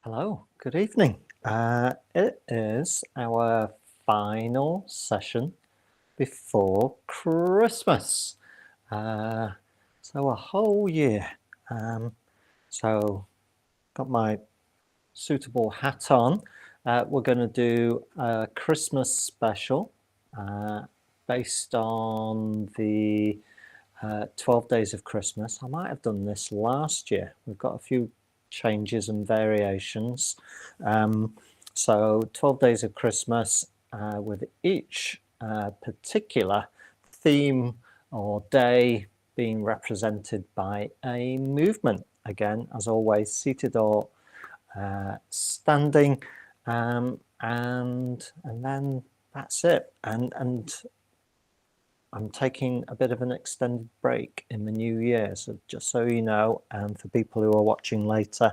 Hello, good evening. It is our final session before Christmas. Uh, so a whole year. So got my suitable hat on. We're going to do a Christmas special based on the 12 Days of Christmas. I might have done this last year. We've got a few changes and variations. So 12 Days of Christmas with each particular theme or day being represented by a movement. Again, as always, seated or standing, and then that's it. And I'm taking a bit of an extended break in the new year, so just so you know, and for people who are watching later,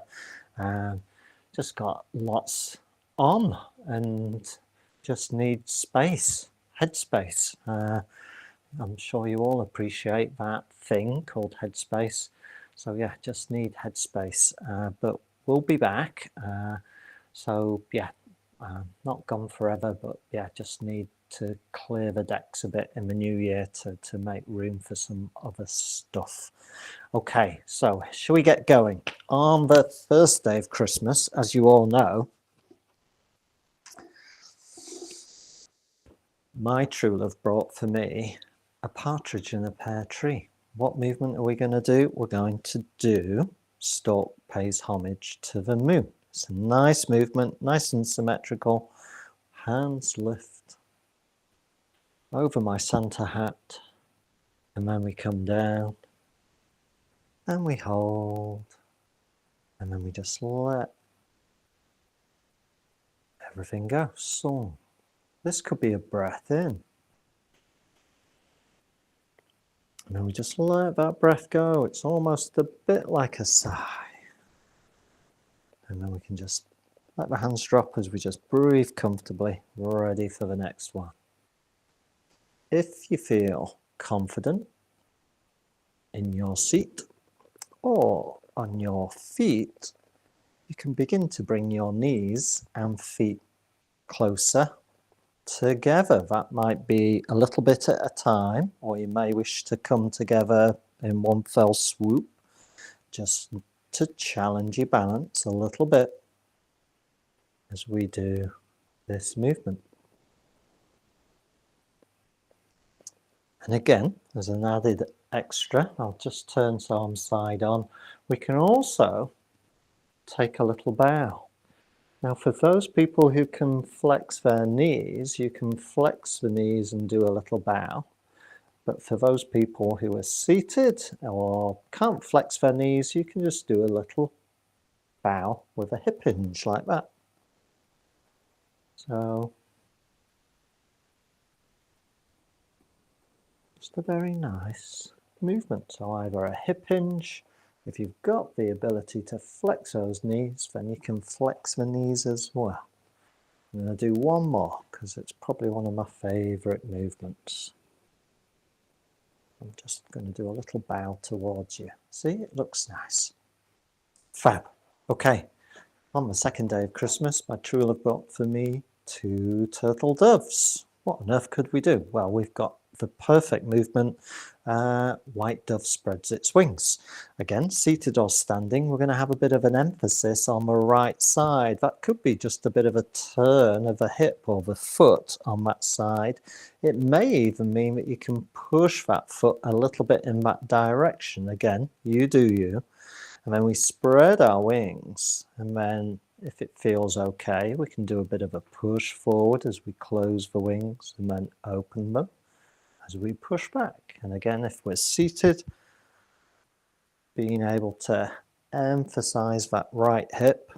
just got lots on and just need space, headspace. I'm sure you all appreciate that thing called headspace. So yeah, just need headspace, but we'll be back. So yeah, not gone forever, but yeah, just need to clear the decks a bit in the new year to make room for some other stuff. Okay, so shall we get going? On the first day of Christmas, as you all know, my true love brought for me a partridge in a pear tree. What movement are we going to do? We're going to do Stork Pays Homage to the Moon. It's a nice movement, nice and symmetrical. Hands lift over my Santa hat, and then we come down, and we hold, and then we just let everything go. So this could be a breath in, and then we just let that breath go. It's almost a bit like a sigh, and then we can just let the hands drop as we just breathe comfortably, ready for the next one. If you feel confident in your seat or on your feet, you can begin to bring your knees and feet closer together. That might be a little bit at a time, or you may wish to come together in one fell swoop, just to challenge your balance a little bit as we do this movement. And again, as an added extra, I'll just turn so I'm side on. We can also take a little bow. Now, for those people who can flex their knees, you can flex the knees and do a little bow. But for those people who are seated or can't flex their knees, you can just do a little bow with a hip hinge like that. So just a very nice movement. So either a hip hinge, if you've got the ability to flex those knees, then you can flex the knees as well. I'm going to do one more because it's probably one of my favourite movements. I'm just going to do a little bow towards you. See, it looks nice. Fab. Okay, on the second day of Christmas, my true love brought for me 2 turtle doves. What on earth could we do? Well, we've got the perfect movement. White dove spreads its wings. Again, seated or standing, we're going to have a bit of an emphasis on the right side. That could be just a bit of a turn of the hip or the foot on that side. It may even mean that you can push that foot a little bit in that direction. Again, you do you. And then we spread our wings, and then if it feels okay, we can do a bit of a push forward as we close the wings and then open them as we push back. And again, if we're seated, being able to emphasize that right hip.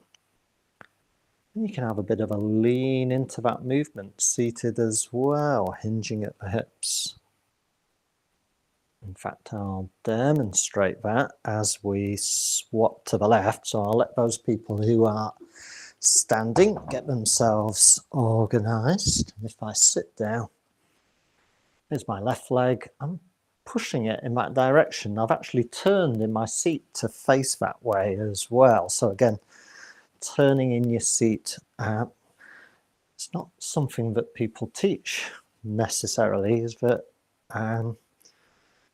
And you can have a bit of a lean into that movement, seated as well, hinging at the hips. In fact, I'll demonstrate that as we swap to the left. So I'll let those people who are standing get themselves organized. If I sit down, here's my left leg. I'm pushing it in that direction. I've actually turned in my seat to face that way as well. So again, turning in your seat, it's not something that people teach necessarily, is that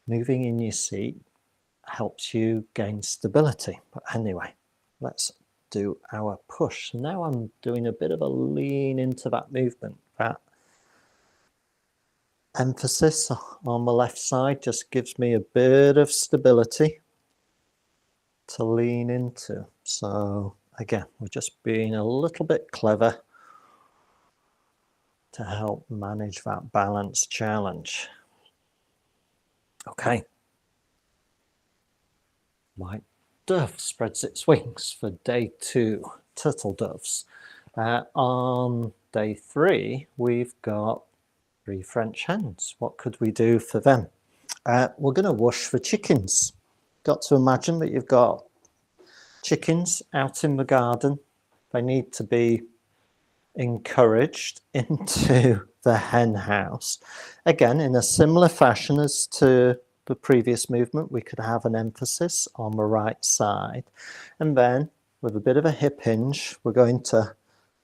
moving in your seat helps you gain stability. But anyway, let's do our push. Now I'm doing a bit of a lean into that movement. That emphasis on the left side just gives me a bit of stability to lean into. So again, we're just being a little bit clever to help manage that balance challenge. Okay. White dove spreads its wings for day 2, turtle doves. On day 3, we've got 3 French hens. What could we do for them? We're going to whoosh for chickens. Got to imagine that you've got chickens out in the garden. They need to be encouraged into the hen house. Again, in a similar fashion as to the previous movement, we could have an emphasis on the right side. And then with a bit of a hip hinge, we're going to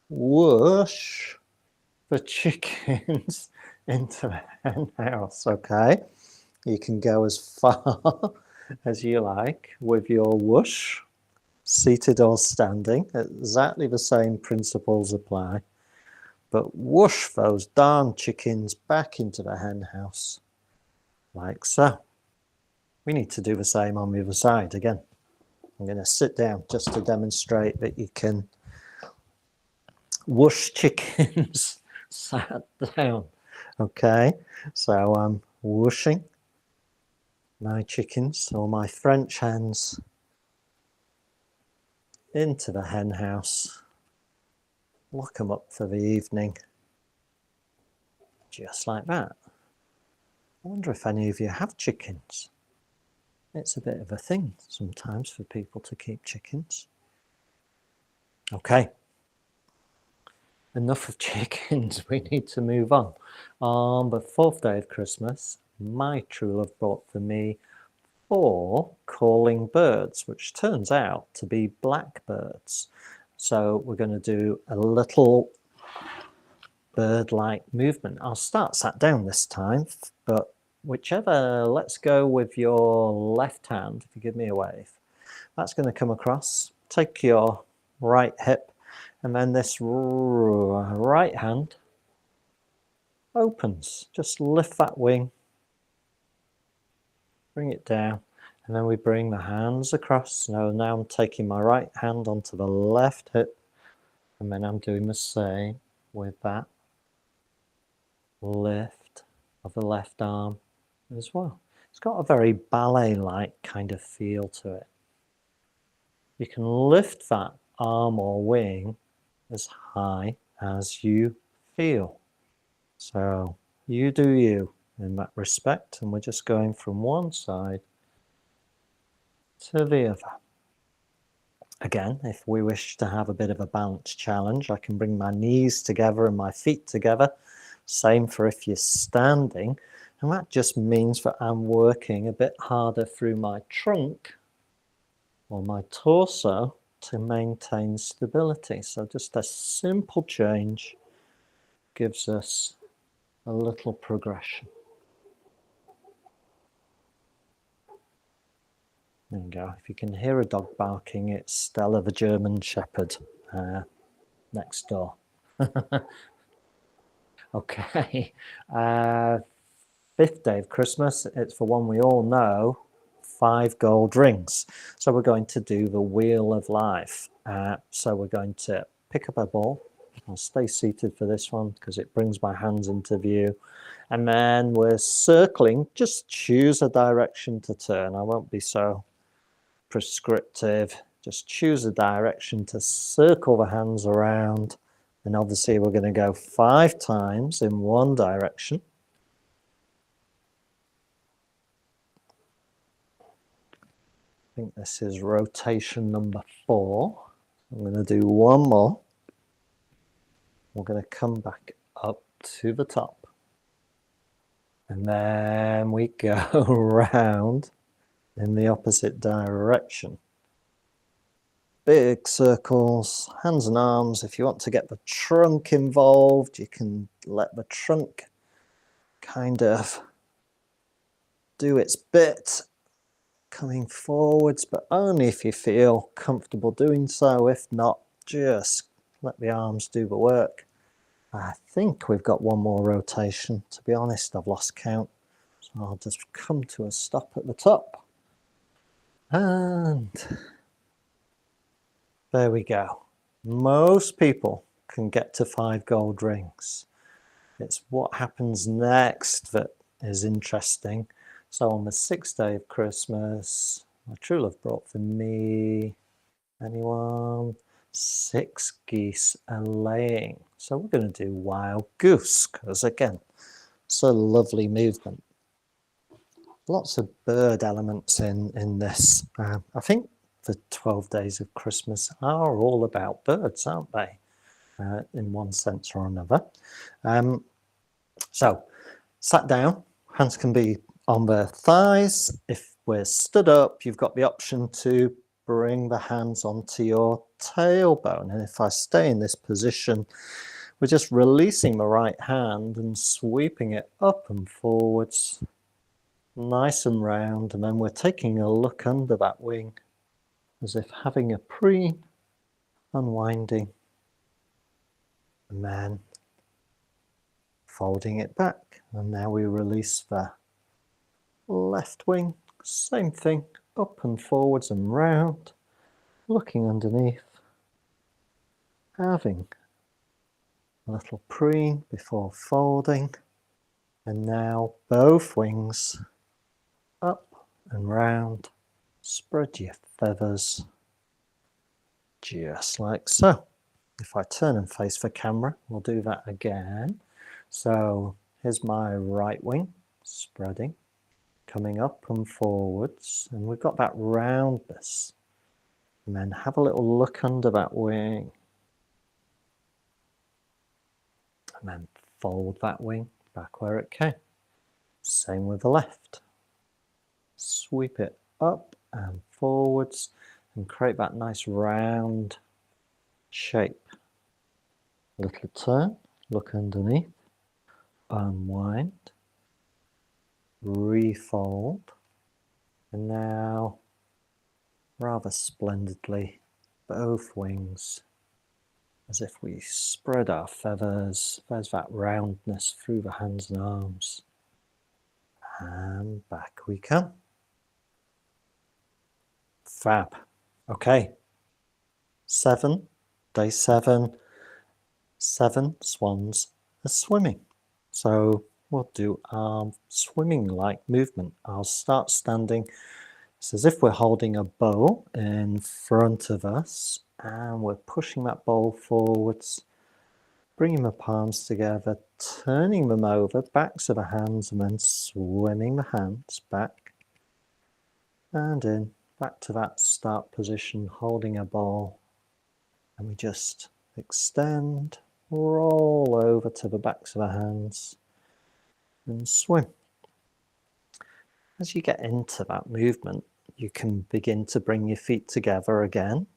whoosh the chickens into the hen house, okay? You can go as far as you like with your whoosh, seated or standing. Exactly the same principles apply. But whoosh those darn chickens back into the hen house, like so. We need to do the same on the other side again. I'm going to sit down just to demonstrate that you can whoosh chickens sat down. Okay, so I'm whooshing my chickens, or my French hens, into the hen house. Lock them up for the evening. Just like that. I wonder if any of you have chickens. It's a bit of a thing sometimes for people to keep chickens. Okay. Enough of chickens, we need to move on. On the 4th day of Christmas, my true love brought for me 4 calling birds, which turns out to be blackbirds. So we're going to do a little bird-like movement. I'll start sat down this time, but whichever, let's go with your left hand, if you give me a wave. That's going to come across, take your right hip, and then this right hand opens. Just lift that wing, bring it down, and then we bring the hands across. So now I'm taking my right hand onto the left hip, and then I'm doing the same with that lift of the left arm as well. It's got a very ballet-like kind of feel to it. You can lift that arm or wing as high as you feel. So you do you in that respect, and we're just going from one side to the other. Again, if we wish to have a bit of a balance challenge, I can bring my knees together and my feet together. Same for if you're standing, and that just means that I'm working a bit harder through my trunk or my torso to maintain stability. So just a simple change gives us a little progression. There you go. If you can hear a dog barking, it's Stella the German Shepherd next door. Okay, 5th day of Christmas, it's for one we all know, 5 gold rings. So we're going to do the Wheel of Life. So we're going to pick up a ball. I'll stay seated for this one because it brings my hands into view. And then we're circling, just choose a direction to turn. I won't be so prescriptive. Just choose a direction to circle the hands around. And obviously we're going to go 5 times in one direction. I think this is rotation number 4. I'm going to do one more. We're going to come back up to the top. And then we go round in the opposite direction. big circles, hands and arms. If you want to get the trunk involved, you can let the trunk kind of do its bit, coming forwards, but only if you feel comfortable doing so. If not, just let the arms do the work. I think we've got one more rotation. To be honest, I've lost count. So I'll just come to a stop at the top. And there we go. Most people can get to 5 gold rings. It's what happens next that is interesting. So on the 6th day of Christmas, my true love brought for me, anyone? 6 geese a laying. So we're going to do wild goose, because again, it's a lovely movement. Lots of bird elements in this. I think the 12 days of Christmas are all about birds, aren't they? In one sense or another. So, sat down, hands can be on the thighs. If we're stood up, you've got the option to bring the hands onto your tailbone. And if I stay in this position, we're just releasing the right hand and sweeping it up and forwards, nice and round. And then we're taking a look under that wing, as if having a preen, unwinding, and then folding it back. And now we release the left wing, same thing, up and forwards and round, looking underneath, having a little preen before folding, and now both wings up and round. Spread your feathers just like so. If I turn and face the camera, we'll do that again. So here's my right wing spreading, coming up and forwards, and we've got that roundness. And then have a little look under that wing. And then fold that wing back where it came. Same with the left. Sweep it up and forwards and create that nice round shape. Little turn, look underneath, unwind, refold, and now rather splendidly both wings, as if we spread our feathers. There's that roundness through the hands and arms, and back we come. Fab. Okay, day 7, 7 swans are swimming. So we'll do our swimming-like movement. I'll start standing. It's as if we're holding a bowl in front of us, and we're pushing that bowl forwards, bringing the palms together, turning them over, backs of the hands, and then swimming the hands back and in, back to that start position, holding a bowl, and we just extend, roll over to the backs of the hands and swim. As you get into that movement, you can begin to bring your feet together again,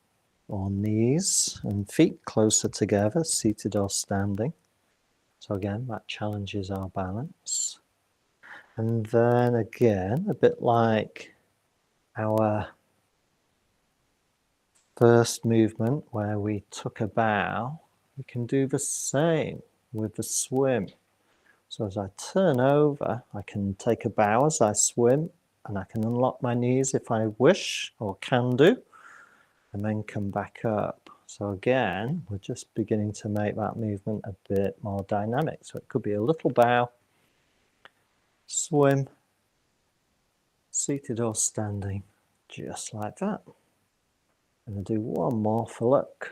or knees and feet closer together, seated or standing. So again, that challenges our balance. And then again, a bit like our first movement where we took a bow, we can do the same with the swim. So as I turn over, I can take a bow as I swim, and I can unlock my knees if I wish or can do, and then come back up. So again, we're just beginning to make that movement a bit more dynamic. So it could be a little bow, swim, seated or standing, just like that. I'm going to do one more for luck.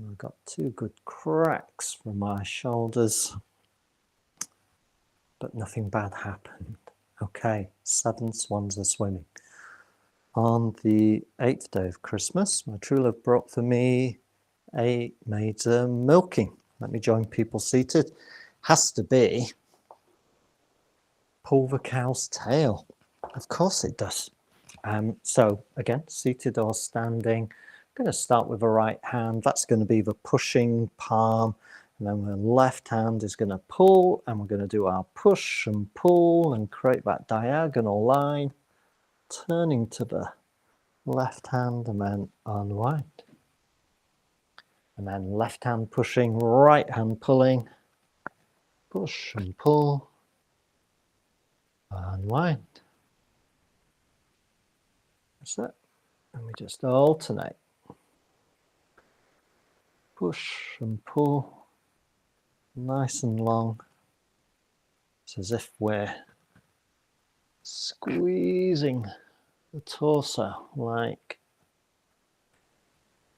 I've got 2 good cracks from my shoulders, but nothing bad happened. Okay, 7 swans are swimming. On the 8th day of Christmas, my true love brought for me a maids are milking. Let me join people seated. Has to be pull the cow's tail. Of course it does. So again, seated or standing. I'm going to start with a right hand. That's going to be the pushing palm. And then the left hand is going to pull, and we're going to do our push and pull and create that diagonal line, turning to the left hand and then unwind. And then left hand pushing, right hand pulling, push and pull, unwind. That's it. And we just alternate. Push and pull, nice and long. It's as if we're squeezing the torso like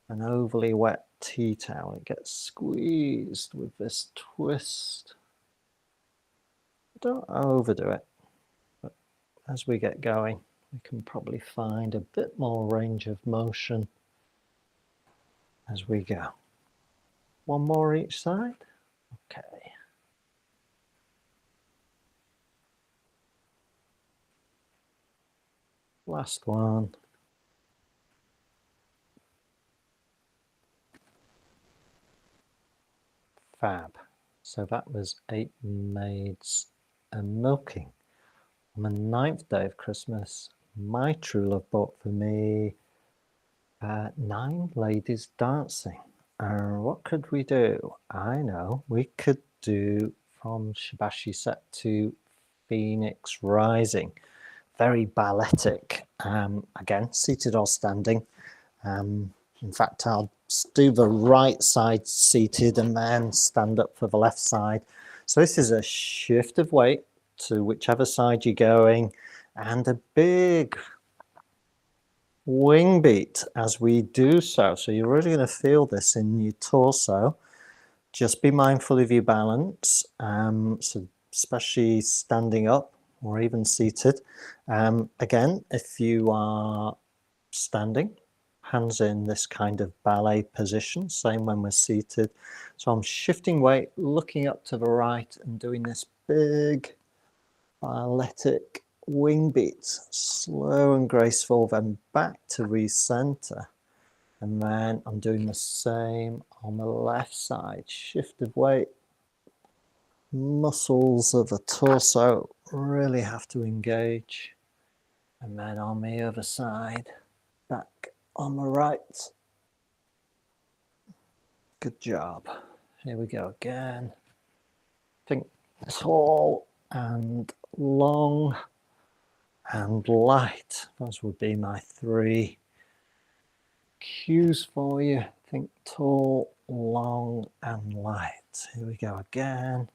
an overly wet tea towel. It gets squeezed with this twist. Don't overdo it, but as we get going, we can probably find a bit more range of motion as we go. One more each side. Okay. Last one. Fab. So that was 8 maids a milking. On the 9th day of Christmas, my true love bought for me 9 ladies dancing. What could we do? I know, we could do from Shibashi set to Phoenix Rising. Very balletic. Again, seated or standing. In fact, I'll do the right side seated and then stand up for the left side. So this is a shift of weight to whichever side you're going, and a big wing beat as we do so. So you're really going to feel this in your torso. Just be mindful of your balance, so especially standing up or even seated. Again, if you are standing, hands in this kind of ballet position, same when we're seated. So I'm shifting weight, looking up to the right and doing this big balletic wing beat, slow and graceful, then back to recenter. And then I'm doing the same on the left side, shift of weight. Muscles of the torso really have to engage. And then on the other side, back on the right. Good job. Here we go again. Think tall and long and light. Those would be my 3 cues for you. Think tall, long and light. Here we go again.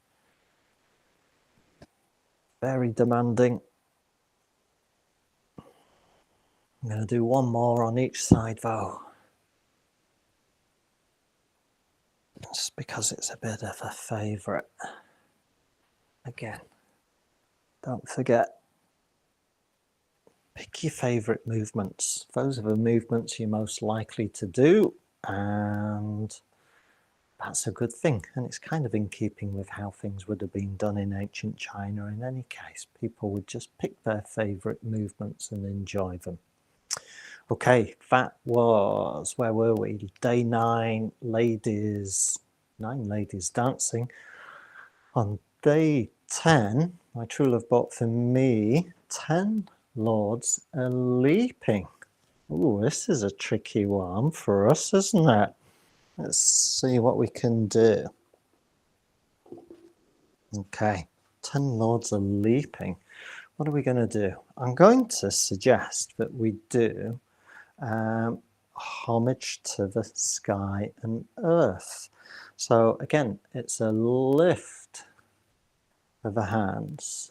Very demanding. I'm going to do one more on each side though. Just because it's a bit of a favourite. Again, don't forget, pick your favourite movements. Those are the movements you're most likely to do, and that's a good thing. And it's kind of in keeping with how things would have been done in ancient China in any case. People would just pick their favourite movements and enjoy them. Okay, that was, where were we? Day 9, 9 ladies dancing. On day 10, my true love bought for me 10 lords a leaping. Oh, this is a tricky one for us, isn't it? Let's see what we can do. Okay, 10 lords a leaping. What are we going to do? I'm going to suggest that we do homage to the sky and earth. So again, it's a lift of the hands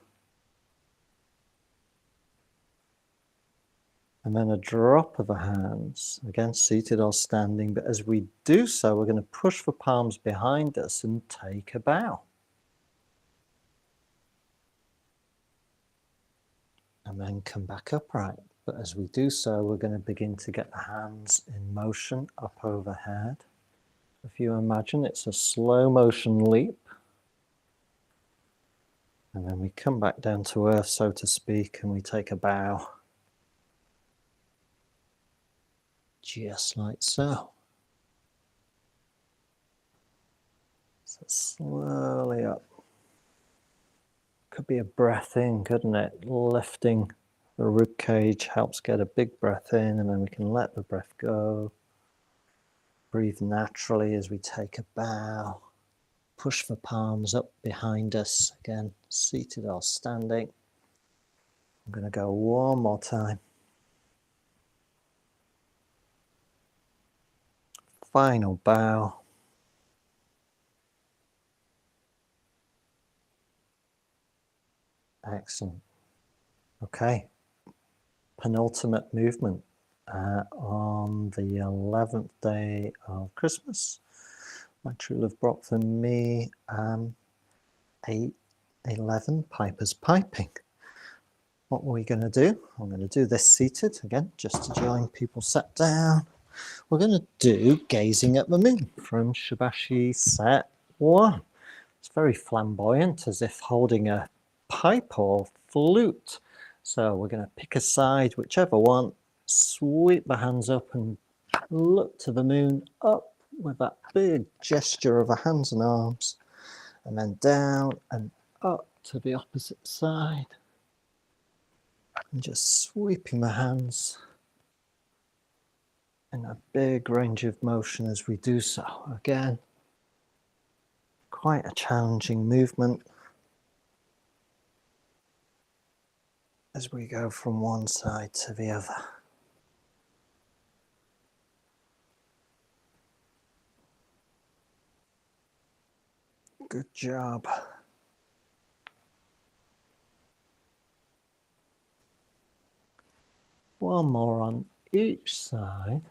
and then a drop of the hands, again seated or standing, but as we do so we're going to push the palms behind us and take a bow. And then come back upright. But as we do so, we're going to begin to get the hands in motion up overhead. If you imagine, it's a slow motion leap. And then we come back down to earth, so to speak, and we take a bow. just like so. So slowly up. Could be a breath in, couldn't it? Lifting the rib cage helps get a big breath in, and then we can let the breath go. Breathe naturally as we take a bow. Push the palms up behind us, again, seated or standing. I'm going to go one more time. Final bow. Excellent. Okay. Penultimate movement on the 11th day of Christmas. My true love brought for me 11 pipers piping. What are we going to do? I'm going to do this seated again, just to join people sat down. We're going to do Gazing at the Moon from Shibashi Set 1. It's very flamboyant, as if holding a pipe or flute. So we're going to pick a side, whichever one, sweep the hands up and look to the moon, up with that big gesture of the hands and arms, and then down and up to the opposite side. And just sweeping the hands in a big range of motion as we do so. Again, quite a challenging movement as we go from one side to the other. Good job. One more on each side.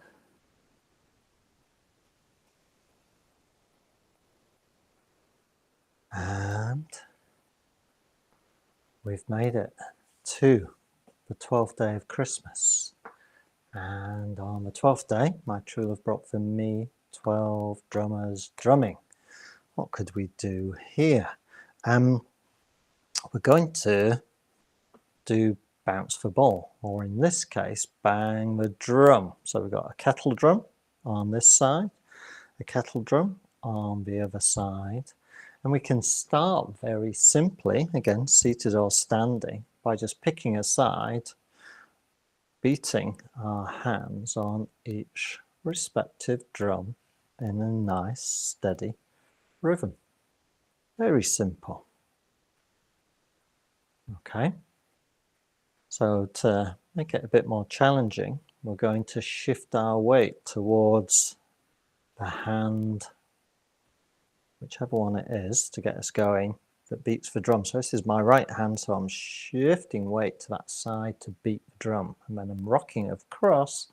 And we've made it to the 12th day of Christmas. And on the 12th day, my true love brought for me 12 drummers drumming. What could we do here? We're going to do bounce for ball, or in this case, bang the drum. So we've got a kettle drum on this side, a kettle drum on the other side. And we can start very simply, again, seated or standing, by just picking a side, beating our hands on each respective drum in a nice, steady rhythm. Very simple. Okay. So to make it a bit more challenging, we're going to shift our weight towards the hand, whichever one it is, to get us going, that beats the drum. So this is my right hand, so I'm shifting weight to that side to beat the drum. And then I'm rocking across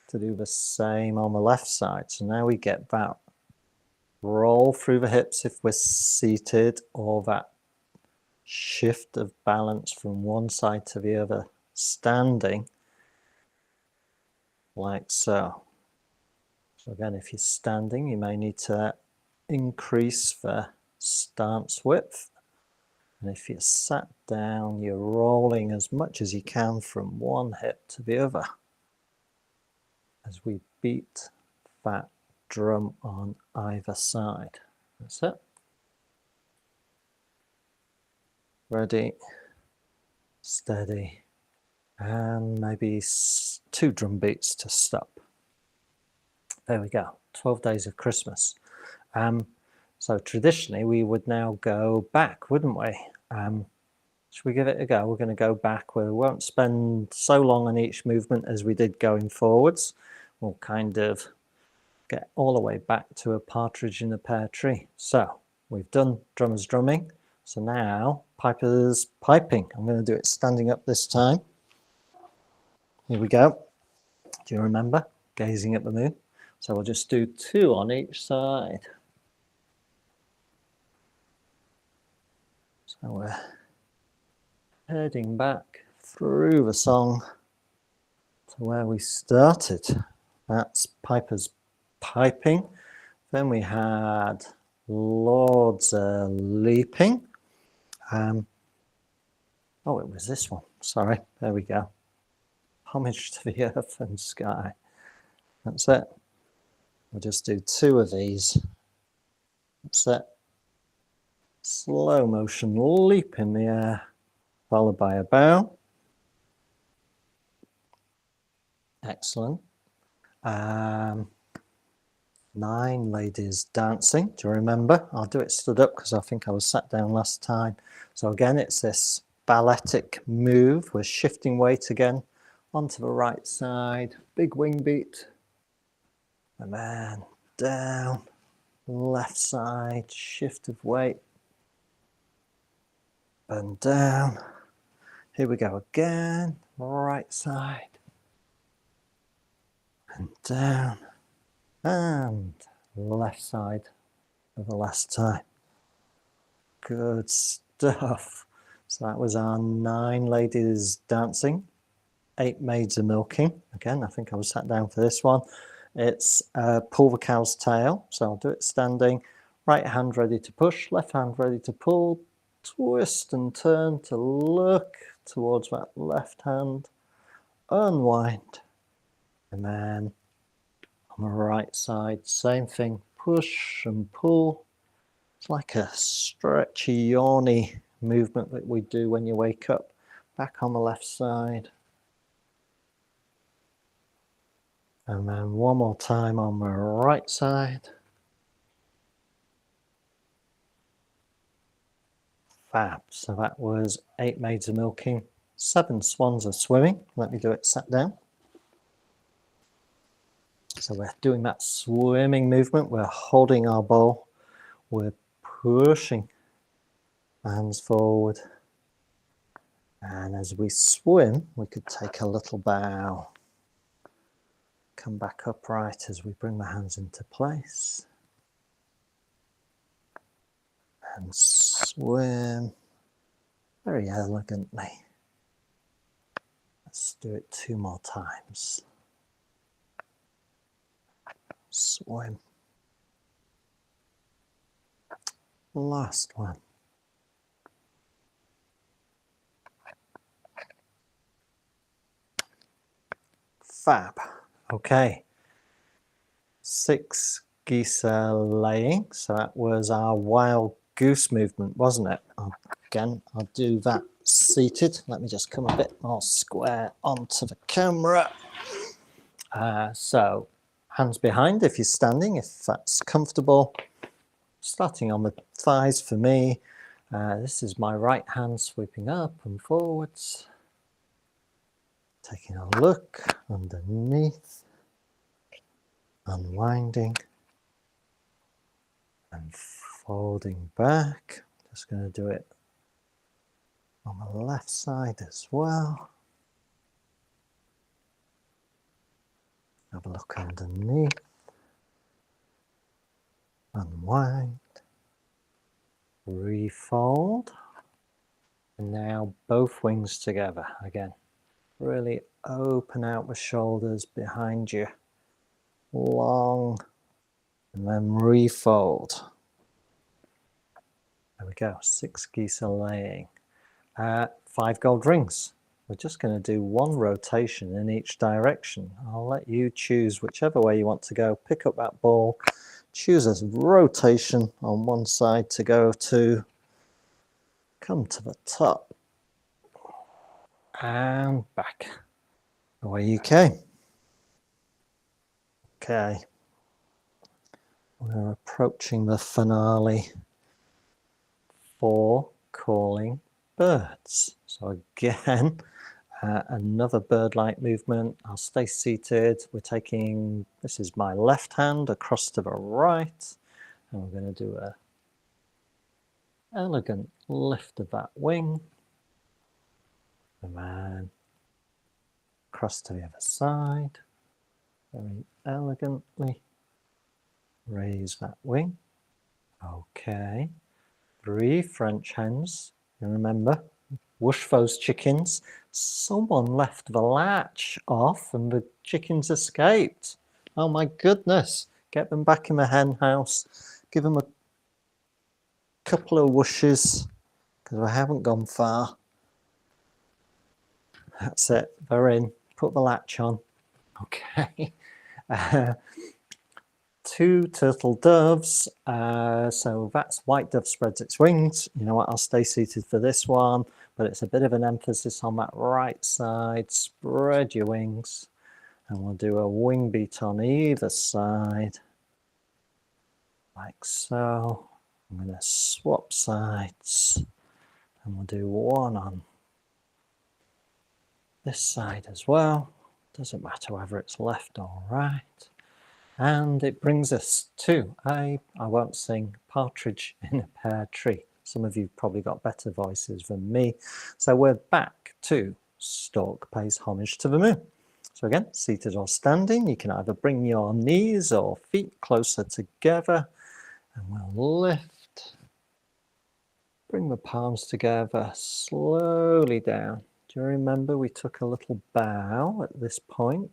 to do the same on the left side. So now we get that roll through the hips if we're seated, or that shift of balance from one side to the other standing, like so. So again, if you're standing, you may need to increase the stance width. And if you're sat down, you're rolling as much as you can from one hip to the other as we beat that drum on either side. That's it. Ready, steady, and maybe 2 drum beats to stop. There we go, 12 days of Christmas. So traditionally we would now go back, wouldn't we? Should we give it a go? We're going to go back. We won't spend so long on each movement as we did going forwards. We'll kind of get all the way back to a partridge in a pear tree. So we've done drummers drumming. So now pipers piping. I'm going to do it standing up this time. Here we go. Do you remember? Gazing at the moon. So we'll just do 2 on each side. So we're heading back through the song to where we started. That's pipers piping. Then we had Lords leaping. Oh, it was this one. Sorry. There we go. Homage to the earth and sky. That's it. We'll just do 2 of these. That's it. Slow motion leap in the air, followed by a bow. Excellent. 9 ladies dancing. Do you remember? I'll do it stood up because I think I was sat down last time. So again, it's this balletic move. We're shifting weight again onto the right side. Big wing beat. And then down. Left side. Shift of weight. And down. Here we go again. Right side. And down. And left side for the last time. Good stuff. So that was our 9 ladies dancing, 8 maids a milking. Again, I think I was sat down for this one. It's pull the cow's tail. So I'll do it standing. Right hand ready to push, left hand ready to pull. Twist and turn to look towards that left hand. Unwind. And then on the right side, same thing. Push and pull. It's like a stretchy, yawny movement that we do when you wake up. Back on the left side. And then one more time on the right side. Fab. So that was 8 maids a milking, 7 swans a swimming. Let me do it sat down. So we're doing that swimming movement. We're holding our bowl. We're pushing hands forward. And as we swim, we could take a little bow. Come back upright as we bring the hands into place. And swim very elegantly. Let's do it 2 more times. Swim. Last one. Fab. Okay. 6 geese laying. So that was our wild goose movement, wasn't it? Again, I'll do that seated. Let me just come a bit more square onto the camera. So hands behind if you're standing, if that's comfortable. Starting on the thighs for me. This is my right hand sweeping up and forwards. Taking a look underneath. Unwinding. And folding back. Just going to do it on the left side as well. Have a look underneath. Unwind. Refold. And now both wings together again. Really open out the shoulders behind you. Long. And then refold. There we go. 6 geese are laying. 5 gold rings. We're just going to do 1 rotation in each direction. I'll let you choose whichever way you want to go. Pick up that ball. Choose a rotation on one side to go to. Come to the top. And back. Away you came. Okay. We're approaching the finale for calling birds. So again, another bird-like movement. I'll stay seated. We're taking, this is my left hand across to the right. And we're going to do a elegant lift of that wing. And then across to the other side. Very elegantly. Raise that wing. Okay. 3 French hens. You remember? Whoosh those chickens. Someone left the latch off and the chickens escaped. Oh my goodness. Get them back in the hen house. Give them a couple of whooshes because we haven't gone far. That's it. They're in. Put the latch on. Okay. 2 turtle doves. So that's white dove spreads its wings. You know what, I'll stay seated for this one, but it's a bit of an emphasis on that right side. Spread your wings, and we'll do a wing beat on either side, like so. I'm going to swap sides, and we'll do one on this side as well. Doesn't matter whether it's left or right. And it brings us to I won't sing partridge in a pear tree. Some of you probably got better voices than me. So we're back to Stork pays homage to the moon. So again, seated or standing, you can either bring your knees or feet closer together, and we'll lift. Bring the palms together, slowly down. Do you remember we took a little bow at this point?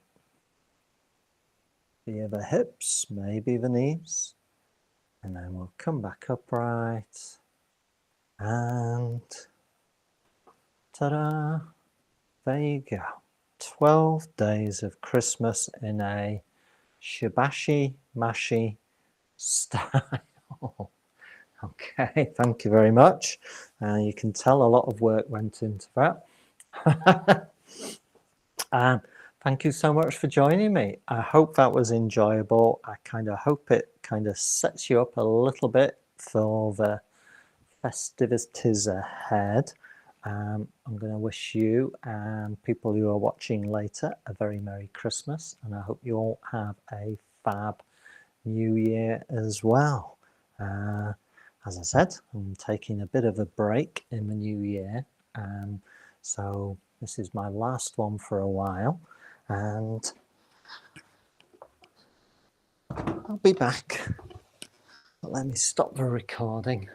Via the hips, maybe the knees, and then we'll come back upright, and ta-da, there you go. 12 days of Christmas in a shabashi mashy style. Okay, thank you very much. You can tell a lot of work went into that. Thank you so much for joining me. I hope that was enjoyable. I kind of hope it kind of sets you up a little bit for the festivities ahead. I'm going to wish you and people who are watching later a very Merry Christmas, and I hope you all have a fab New Year as well. As I said, I'm taking a bit of a break in the new year, so this is my last one for a while, and I'll be back. Let me stop the recording.